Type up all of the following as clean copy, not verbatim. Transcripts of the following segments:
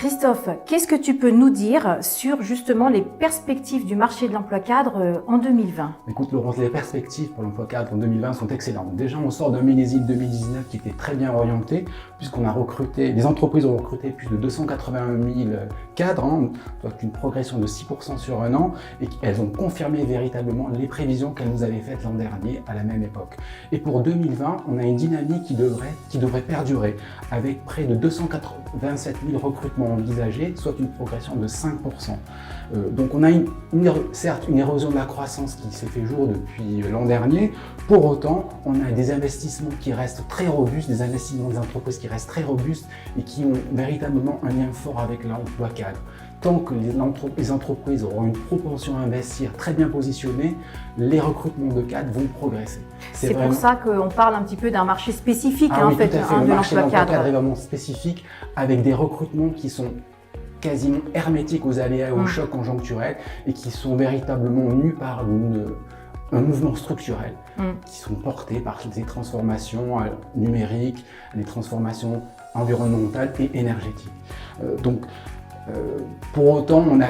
Christophe, qu'est-ce que tu peux nous dire sur justement les perspectives du marché de l'emploi cadre en 2020? Écoute Laurence, les perspectives pour l'emploi cadre en 2020 sont excellentes. Déjà, on sort d'un millésime 2019 qui était très bien orienté, puisqu'on a recruté, les entreprises ont recruté plus de 281 000 cadres, soit une progression de 6% sur un an, et elles ont confirmé véritablement les prévisions qu'elles nous avaient faites l'an dernier à la même époque. Et pour 2020, on a une dynamique qui devrait perdurer, avec près de 287 000 recrutements envisagés, soit une progression de 5%. Donc on a certes une érosion de la croissance qui s'est fait jour depuis l'an dernier. Pour autant, on a des investissements qui restent très robustes, des investissements des entreprises qui restent très robustes et qui ont véritablement un lien fort avec l'emploi cadre. Tant que les entreprises auront une propension à investir très bien positionnée, les recrutements de cadres vont progresser. C'est vraiment... pour ça qu'on parle un petit peu d'un marché spécifique oui, en fait, tout à fait. de Le marché de l'emploi cadre est vraiment spécifique, avec des recrutements qui sont quasiment hermétiques aux aléas et aux chocs conjoncturels et qui sont véritablement mus par un mouvement structurel, qui sont portés par des transformations numériques, des transformations environnementales et énergétiques. Pour autant, on a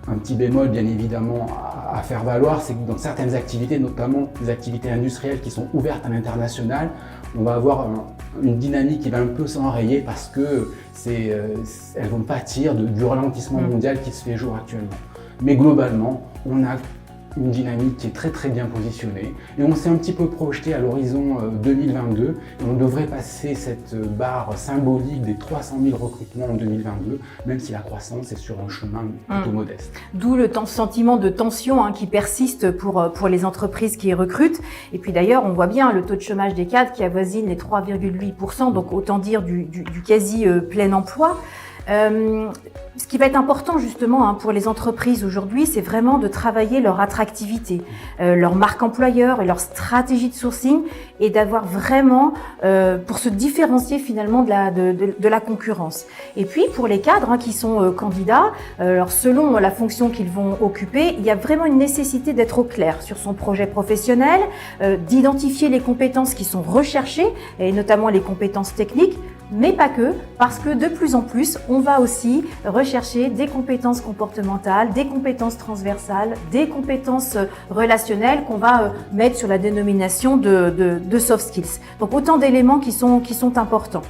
un petit bémol bien évidemment à faire valoir, c'est que dans certaines activités, notamment les activités industrielles qui sont ouvertes à l'international, on va avoir une dynamique qui va un peu s'enrayer parce que elles vont pâtir du ralentissement mondial qui se fait jour actuellement. Mais globalement, on a une dynamique qui est très très bien positionnée et on s'est un petit peu projeté à l'horizon 2022 et on devrait passer cette barre symbolique des 300 000 recrutements en 2022, même si la croissance est sur un chemin plutôt modeste. D'où le sentiment de tension qui persiste pour les entreprises qui recrutent. Et puis d'ailleurs, on voit bien le taux de chômage des cadres qui avoisine les 3,8%, donc autant dire du quasi plein emploi. Ce qui va être important justement pour les entreprises aujourd'hui, c'est vraiment de travailler leur attractivité, leur marque employeur et leur stratégie de sourcing et d'avoir vraiment, pour se différencier finalement de la concurrence. Et puis pour les cadres qui sont candidats, alors selon la fonction qu'ils vont occuper, il y a vraiment une nécessité d'être au clair sur son projet professionnel, d'identifier les compétences qui sont recherchées et notamment les compétences techniques, mais pas que, parce que de plus en plus, on va aussi rechercher des compétences comportementales, des compétences transversales, des compétences relationnelles qu'on va mettre sur la dénomination de soft skills. Donc autant d'éléments qui sont importants.